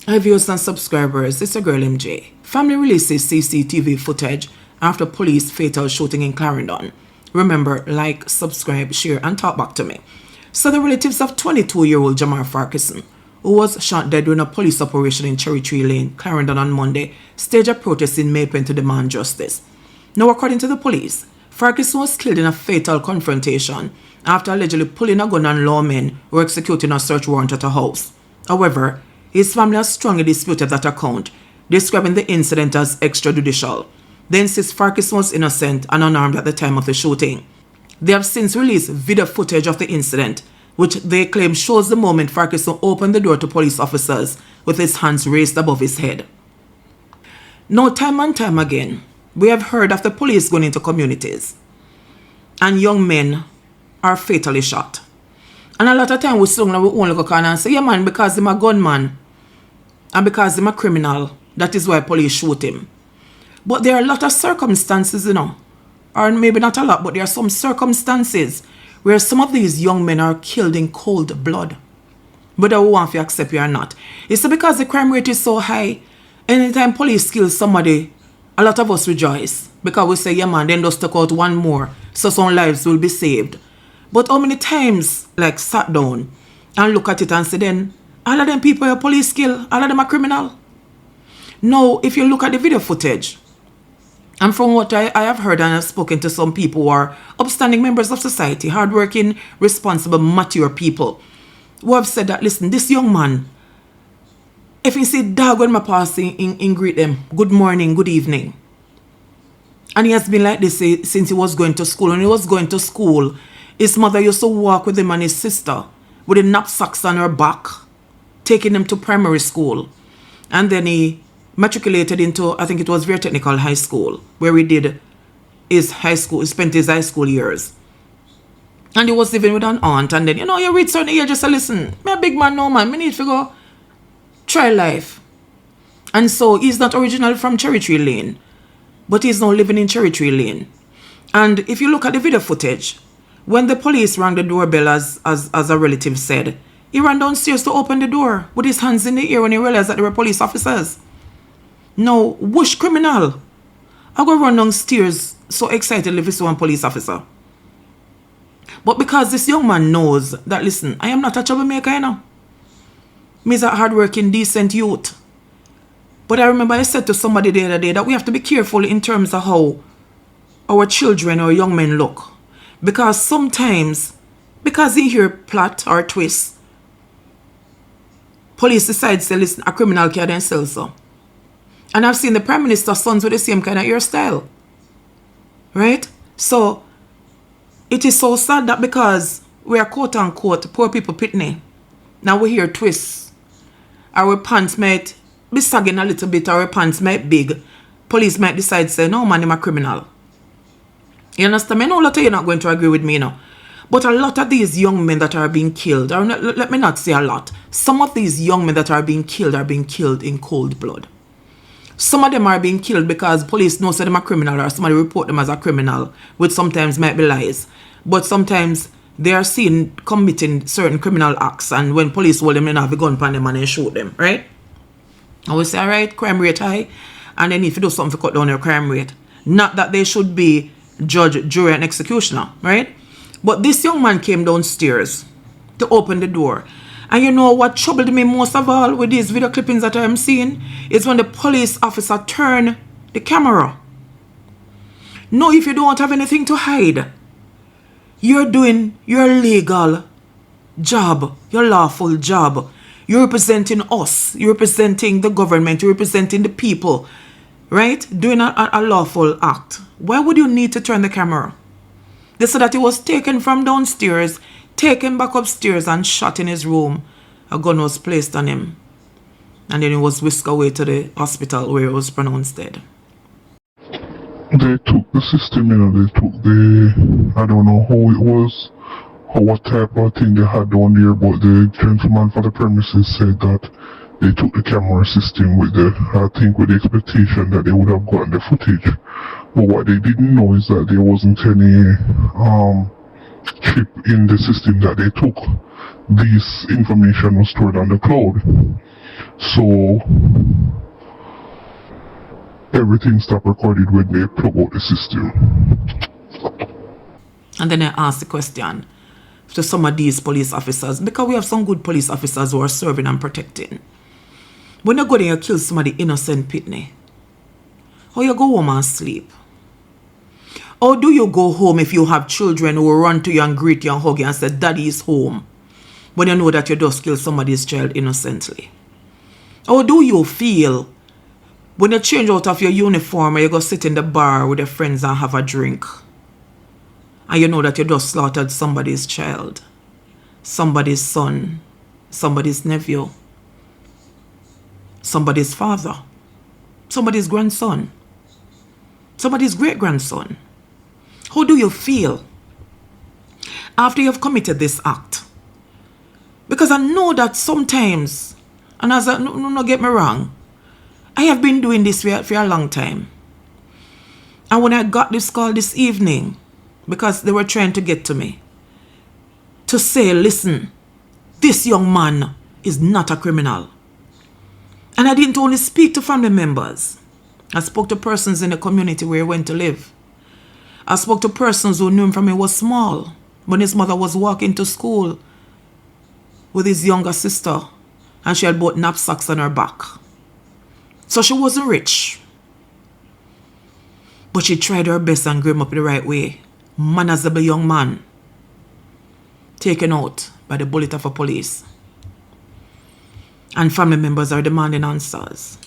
Hi viewers and subscribers, it's your girl MJ. Family releases CCTV footage after police fatal shooting in Clarendon. Remember, like, subscribe, share and talk back to me. So the relatives of 22-year-old Jamar Farquharson, who was shot dead during a police operation in Cherry Tree Lane, Clarendon on Monday, staged a protest in Maypen to demand justice. Now, according to the police, Farquharson was killed in a fatal confrontation after allegedly pulling a gun on lawmen who were executing a search warrant at a house. However, his family has strongly disputed that account, describing the incident as extrajudicial. They insist Farquharson was innocent and unarmed at the time of the shooting. They have since released video footage of the incident, which they claim shows the moment Farquharson opened the door to police officers with his hands raised above his head. Now, time and time again, we have heard of the police going into communities and young men are fatally shot. And a lot of time we sung and we only go and say, yeah man, because he's a gunman and because he's a criminal, that is why police shoot him. But there are a lot of circumstances, or maybe not a lot, but there are some circumstances where some of these young men are killed in cold blood, whether we want to accept it or not. It's because the crime rate is so high. Anytime police kill somebody, a lot of us rejoice because we say, yeah man, then just take out one more so some lives will be saved. But how many times, like, sat down and look at it and say, then, all of them people are police kill, all of them are criminal? No, if you look at the video footage, and from what I have heard and I've spoken to some people who are upstanding members of society, hardworking, responsible, mature people, who have said that, listen, this young man, if he see dog when my passing in greet them, good morning, good evening. And he has been like this since he was going to school. When he was going to school, his mother used to walk with him and his sister with the knapsacks on her back, taking him to primary school. And then he matriculated into, I think it was very technical high school, where he did his high school, he spent his high school years. And he was living with an aunt. And then, you reach certain age, just say, listen, me a big man, no man, me need to go try life. And so he's not originally from Cherry Tree Lane, but he's now living in Cherry Tree Lane. And if you look at the video footage, when the police rang the doorbell, as a relative said, he ran downstairs to open the door with his hands in the air when he realized that they were police officers. No, whoosh criminal. I go run downstairs so excitedly if it's one police officer. But because this young man knows that, listen, I am not a troublemaker, Me's a hardworking, decent youth. But I remember I said to somebody the other day that we have to be careful in terms of how our children or young men look. Because sometimes, because they hear plot or twist, police decide to say, listen, a criminal can then sell so. And I've seen the Prime Minister's sons with the same kind of hairstyle. Right? So, it is so sad that because we are quote unquote poor people pitney, now we hear twists. Our pants might be sagging a little bit, our pants might be big. Police might decide to say, no man, I'm a criminal. You understand? I know a lot of you are not going to agree with me, But a lot of these young men that are being killed, or let me not say a lot, some of these young men that are being killed in cold blood. Some of them are being killed because police know them a criminal or somebody report them as a criminal, which sometimes might be lies. But sometimes they are seen committing certain criminal acts, and when police hold them, they have a gun on them and they shoot them, right? And we say, all right, crime rate high, and they need to do something to cut down their crime rate. Not that they should be judge, jury, and executioner, right? But this young man came downstairs to open the door. And you know what troubled me most of all with these video clippings that I'm seeing is when the police officer turned the camera. No, if you don't have anything to hide, you're doing your legal job, your lawful job. You're representing us. You're representing the government. You're representing the people. Right? Doing a lawful act. Why would you need to turn the camera? They said that he was taken from downstairs, taken back upstairs and shot in his room. A gun was placed on him. And then he was whisked away to the hospital where he was pronounced dead. They took the system, they took I don't know how it was, what type of thing they had down there, but the gentleman for the premises said that they took the camera system with the expectation that they would have gotten the footage. But what they didn't know is that there wasn't any chip in the system that they took. This information was stored on the cloud. So everything stopped recorded when they plug out the system. And then I asked the question to some of these police officers, because we have some good police officers who are serving and protecting. When you go there, you kill somebody innocent pitney, or you go home and sleep. Or do you go home if you have children who will run to you and greet you and hug you and say, Daddy is home, when you know that you just killed somebody's child innocently? Or do you feel when you change out of your uniform and you go sit in the bar with your friends and have a drink, and you know that you just slaughtered somebody's child, somebody's son, somebody's nephew, somebody's father, somebody's grandson, somebody's great-grandson? How do you feel after you've committed this act? Because I know that sometimes, and as no get me wrong, I have been doing this for a long time. And when I got this call this evening, because they were trying to get to me, to say, listen, this young man is not a criminal. And I didn't only speak to family members. I spoke to persons in the community where he went to live. I spoke to persons who knew him from he was small, when his mother was walking to school with his younger sister, and she had both knapsacks on her back. So she wasn't rich, but she tried her best and grew him up the right way. Manageable young man, taken out by the bullet of a police. And family members are demanding answers.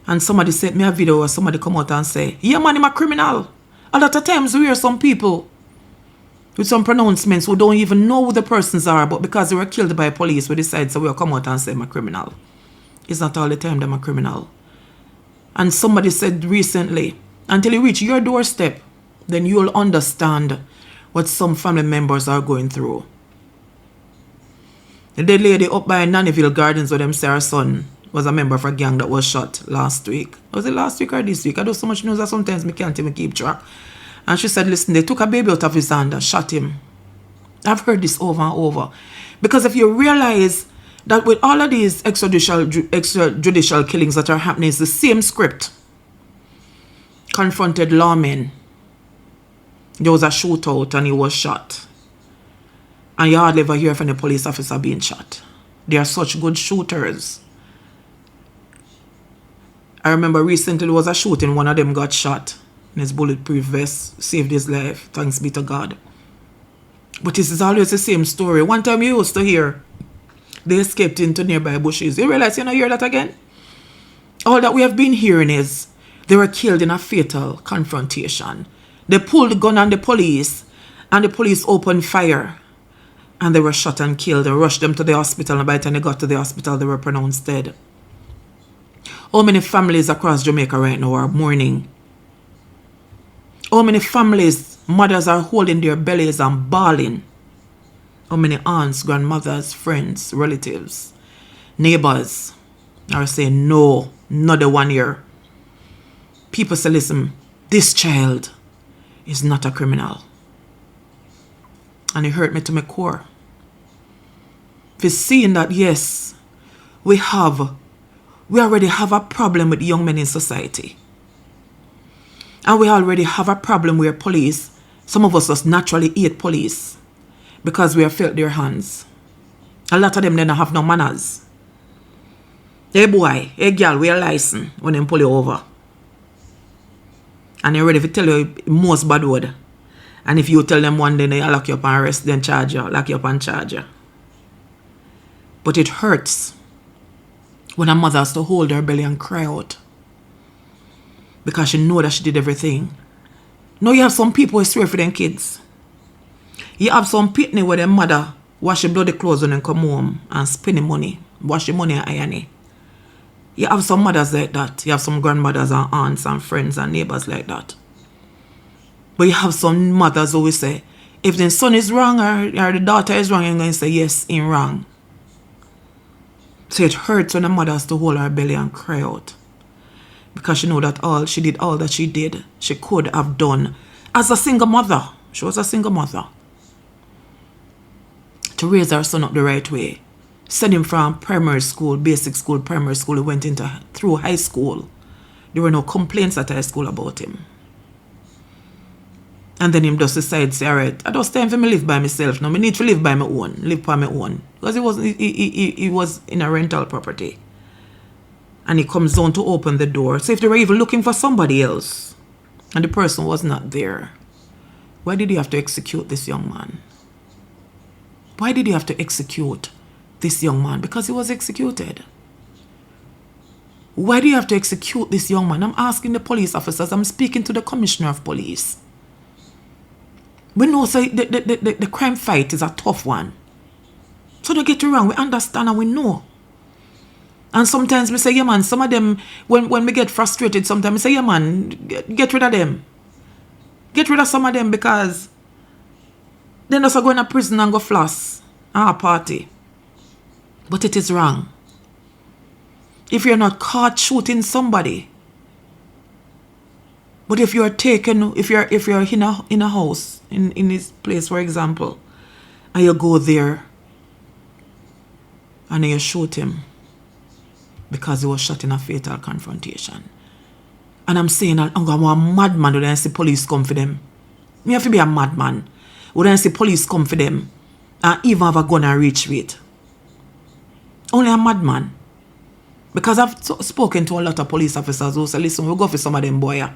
And somebody sent me a video where somebody come out and say, yeah man, I'm a criminal. A lot of times we hear some people with some pronouncements who don't even know who the persons are, but because they were killed by police, we decide so we'll come out and say I'm a criminal. It's not all the time that I'm a criminal. And somebody said recently, until you reach your doorstep, then you'll understand what some family members are going through. The dead lady up by Nannyville Gardens where them say her son was a member of a gang that was shot last week. Was it last week or this week? I do so much news that sometimes I can't even keep track. And she said, listen, they took a baby out of his hand and shot him. I've heard this over and over. Because if you realize that with all of these extrajudicial killings that are happening, it's the same script. Confronted lawmen. There was a shootout and he was shot. And you hardly ever hear from the police officer being shot. They are such good shooters. I remember recently there was a shooting, one of them got shot. And his bulletproof vest saved his life. Thanks be to God. But this is always the same story. One time you used to hear they escaped into nearby bushes. You realize you don't hear that again? All that we have been hearing is they were killed in a fatal confrontation. They pulled the gun on the police and the police opened fire. And they were shot and killed. They rushed them to the hospital, and by the time they got to the hospital, they were pronounced dead. How many families across Jamaica right now are mourning? How many families, mothers are holding their bellies and bawling? How many aunts, grandmothers, friends, relatives, neighbors are saying, no, not the one here. People say, listen, this child is not a criminal. And it hurt me to my core. For seeing that, yes, we already have a problem with young men in society. And we already have a problem where police, some of us just naturally hate police because we have felt their hands. A lot of them don't have no manners. Hey boy, hey girl, wear a license when they pull you over. And they're ready to tell you most bad word. And if you tell them one day, they'll lock you up and arrest, then charge you, lock you up and charge you. But it hurts when a mother has to hold her belly and cry out. Because she knows that she did everything. Now you have some people who swear for them kids. You have some pitney where their mother wash your bloody clothes when they come home and spend the money. Wash the money and iron it. You have some mothers like that. You have some grandmothers and aunts and friends and neighbors like that. But you have some mothers who will say, if the son is wrong or the daughter is wrong, you're going to say, yes, he's wrong. So it hurts when a mother has to hold her belly and cry out. Because she knows that she did all that she did, she could have done as a single mother. She was a single mother. To raise her son up the right way. Sent him from primary school, basic school, primary school. He went through high school. There were no complaints at high school about him. And then him just decide, say, all right, I just time for me live by myself. Now, I need to live by my own, live by my own. Because he was in a rental property. And he comes down to open the door. So if they were even looking for somebody else, and the person was not there, why did he have to execute this young man? Why did he have to execute this young man? Because he was executed. Why do you have to execute this young man? I'm asking the police officers. I'm speaking to the commissioner of police. We know so the crime fight is a tough one. So don't get it wrong. We understand and we know. And sometimes we say, yeah man, some of them, when we get frustrated, sometimes we say, yeah man, get rid of them. Get rid of some of them because they're not going to prison and go floss and party. But it is wrong. If you're not caught shooting somebody, but if you're taken, if you're in a house, in this place, for example, and you go there and then you shoot him because he was shot in a fatal confrontation. And I'm saying, I'm a madman when I see police come for them. Me have to be a madman when I see police come for them and even have a gun and reach with it. Only a madman. Because I've spoken to a lot of police officers who say, listen, we'll go for some of them boy.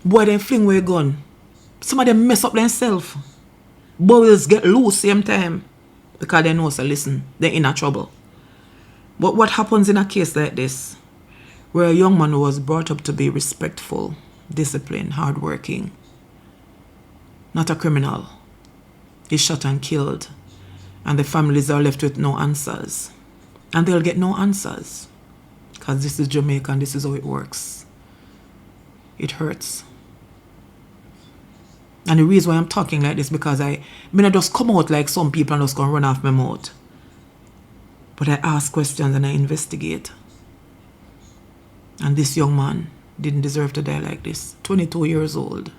Boy, they fling away a gun. Some of them mess up themselves. Boys get loose same time. Because they know, so listen, they're in a trouble. But what happens in a case like this, where a young man who was brought up to be respectful, disciplined, hardworking, not a criminal, is shot and killed, and the families are left with no answers. And they'll get no answers. Because this is Jamaica and this is how it works. It hurts. And the reason why I'm talking like this, because I not just come out like some people and just gonna run off my mouth. But I ask questions and I investigate. And this young man didn't deserve to die like this. 22 years old.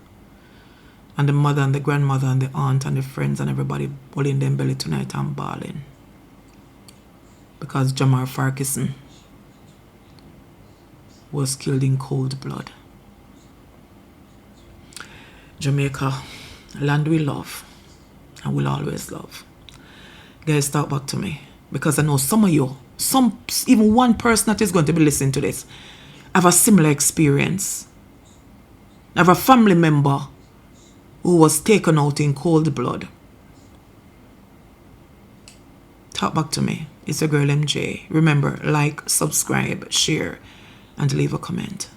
And the mother and the grandmother and the aunt and the friends and everybody pulling them belly tonight and bawling. Because Jamar Farquharson was killed in cold blood. Jamaica, land we love and will always love. Guys, talk back to me. Because I know some of you, even one person that is going to be listening to this, have a similar experience. I have a family member who was taken out in cold blood. Talk back to me. It's your girl MJ. Remember, like, subscribe, share, and leave a comment.